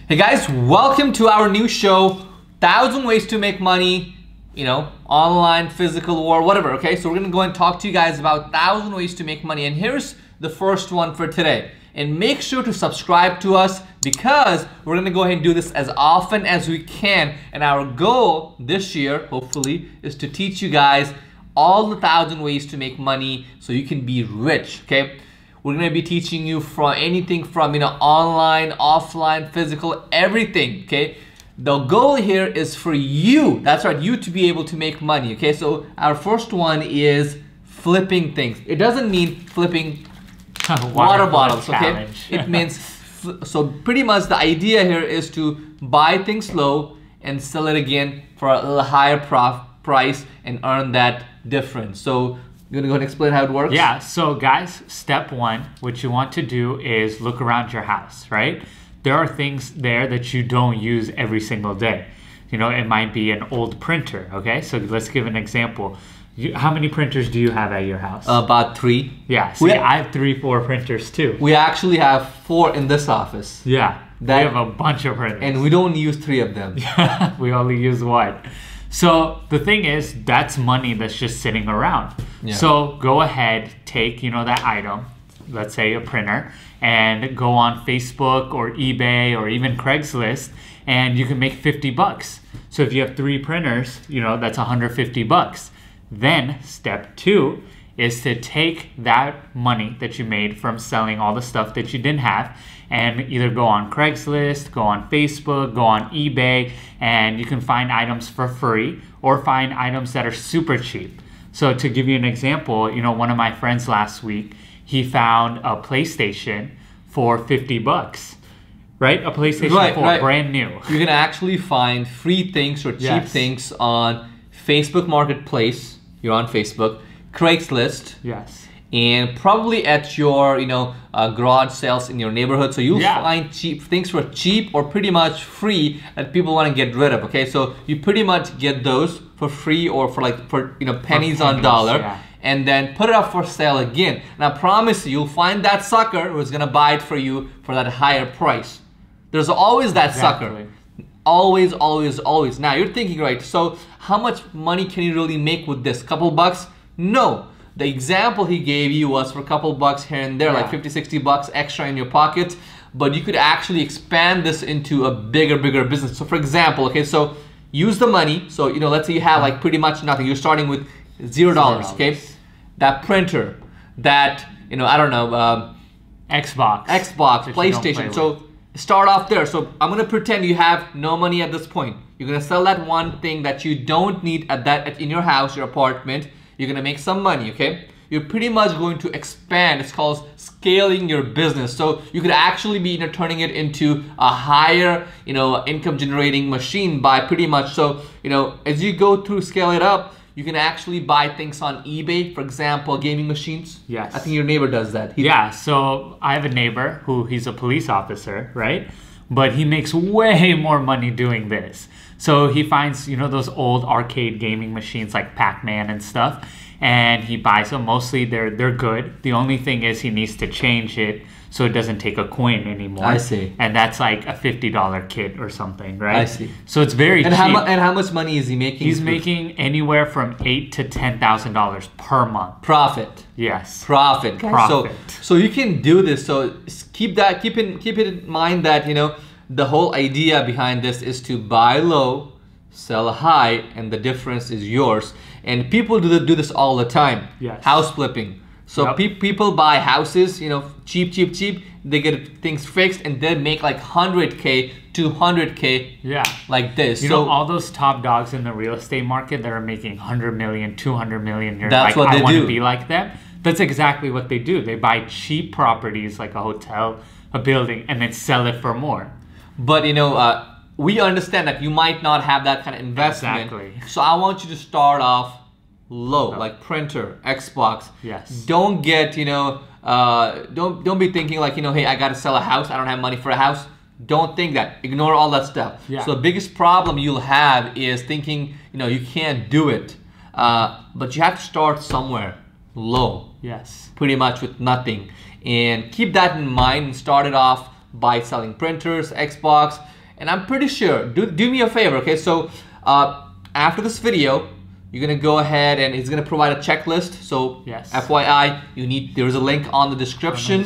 Hey guys, welcome to our new show, 1,000 Ways to Make Money, online, physical, or whatever, okay? So we're gonna go and talk to you guys about 1,000 ways to make money. And here's the first one for today. And make sure to subscribe to us because we're gonna go ahead and do this as often as we can. And our goal this year, hopefully, is to teach you guys all the 1,000 ways to make money so you can be rich, okay? We're gonna be teaching you from anything from online, offline, physical, everything, okay? The goal here is for you, that's right, you to be able to make money, okay? So our first one is flipping things. It doesn't mean flipping water bottles, okay? It means, so pretty much the idea here is to buy things low and sell it again for a little higher price and earn that difference. So you're gonna go and explain how it works? Yeah, so guys, step one, what you want to do is look around your house, right? There are things there that you don't use every single day. It might be an old printer, okay? So let's give an example. How many printers do you have at your house? About 3. Yeah, see, I have 3-4 printers too. We actually have 4 in this office. Yeah, we have a bunch of printers. And we don't use 3 of them. We only use 1. So the thing is, that's money that's just sitting around. Yeah. So go ahead, take that item, let's say a printer, and go on Facebook or eBay or even Craigslist, and you can make 50 bucks. So if you have 3 printers, that's 150 bucks. Then step 2 is to take that money that you made from selling all the stuff that you didn't have and either go on Craigslist, go on Facebook, go on eBay, and you can find items for free or find items that are super cheap. So to give you an example, one of my friends last week, he found a PlayStation for 50 bucks, right? A PlayStation 4, brand new. You can actually find free things or cheap things on Facebook Marketplace. You're on Facebook, Craigslist. Yes. And probably at your garage sales in your neighborhood, so you'll find cheap things for cheap or pretty much free that people want to get rid of. Okay, so you pretty much get those for free or for pennies on dollar, and then put it up for sale again. And I promise you, you'll find that sucker who's gonna buy it for you for that higher price. There's always that sucker. Always, always, always. Now you're thinking, right, so how much money can you really make with this? Couple bucks? No. The example he gave you was for a couple bucks here and there, like 50, 60 bucks extra in your pocket, but you could actually expand this into a bigger business. So for example, okay, so use the money. So, let's say you have like pretty much nothing. You're starting with $0, okay? That printer, that, I don't know, Xbox, PlayStation. So start off there. So I'm gonna pretend you have no money at this point. You're gonna sell that one thing that you don't need in your house, your apartment. You're gonna make some money, okay? You're pretty much going to expand. It's called scaling your business. So you could actually be turning it into a higher, income generating machine by pretty much. So, as you go through, scale it up, you can actually buy things on eBay, for example, gaming machines. Yes. I think your neighbor does that. So I have a neighbor he's a police officer, right? But he makes way more money doing this. So he finds, those old arcade gaming machines like Pac-Man and stuff, and he buys them. Mostly they're good. The only thing is he needs to change it so it doesn't take a coin anymore. I see. And that's like a $50 kit or something, right? I see. So it's very cheap. And how much money is he making? He's making anywhere from $8,000 to $10,000 per month. Profit. Yes. Profit. Profit. So you can do this. So keep it in mind that the whole idea behind this is to buy low, sell high, and the difference is yours. And people do this all the time. Yes. House flipping. So people buy houses, cheap. They get things fixed and they make like 100K, 200K. Yeah. Like this. So all those top dogs in the real estate market that are making 100 million, 200 million. You're that's like, what they do. I want to be like them. That's exactly what they do. They buy cheap properties like a hotel, a building, and then sell it for more. But we understand that you might not have that kind of investment. Exactly. So I want you to start off low, like printer, Xbox. Yes. Don't get, don't be thinking like, hey, I got to sell a house. I don't have money for a house. Don't think that. Ignore all that stuff. Yeah. So the biggest problem you'll have is thinking, you can't do it. But you have to start somewhere low. Yes. Pretty much with nothing. And keep that in mind and start it off by selling printers, Xbox, And I'm pretty sure, do me a favor, okay? So after this video, you're gonna go ahead and he's gonna provide a checklist. So yes. FYI, there's a link on the description.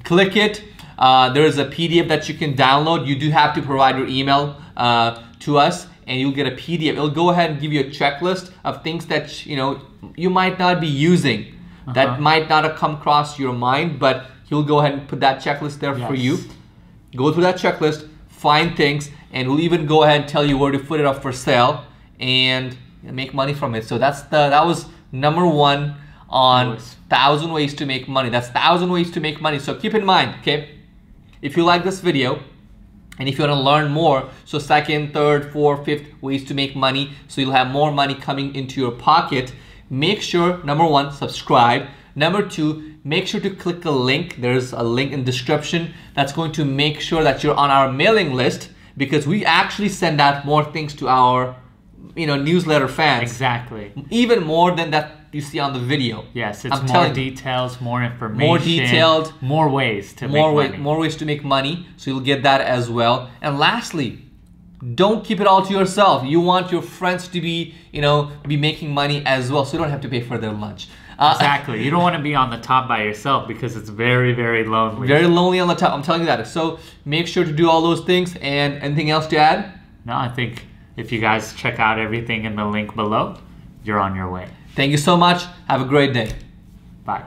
Click it. There is a PDF that you can download. You do have to provide your email to us, and you'll get a PDF. It'll go ahead and give you a checklist of things that you might not be using, that might not have come across your mind, but he'll go ahead and put that checklist there for you. Go through that checklist, find things, and we'll even go ahead and tell you where to put it up for sale and make money from it. So that was number 1 on 1,000 ways to make money. That's 1,000 ways to make money. So keep in mind, okay, if you like this video and if you want to learn more, so 2nd, 3rd, 4th, 5th ways to make money, so you'll have more money coming into your pocket, make sure, number 1, subscribe. Number 2, make sure to click the link. There's a link in the description that's going to make sure that you're on our mailing list, because we actually send out more things to our newsletter fans. Exactly. Even more than that you see on the video. Yes, it's more details, more information, more detailed, more ways to make money. More ways to make money. So you'll get that as well. And lastly, don't keep it all to yourself. You want your friends to be making money as well, so you don't have to pay for their lunch. Exactly. You don't want to be on the top by yourself, because it's very, very lonely. Very lonely on the top. I'm telling you that. So make sure to do all those things. And anything else to add? No, I think if you guys check out everything in the link below, you're on your way. Thank you so much. Have a great day. Bye.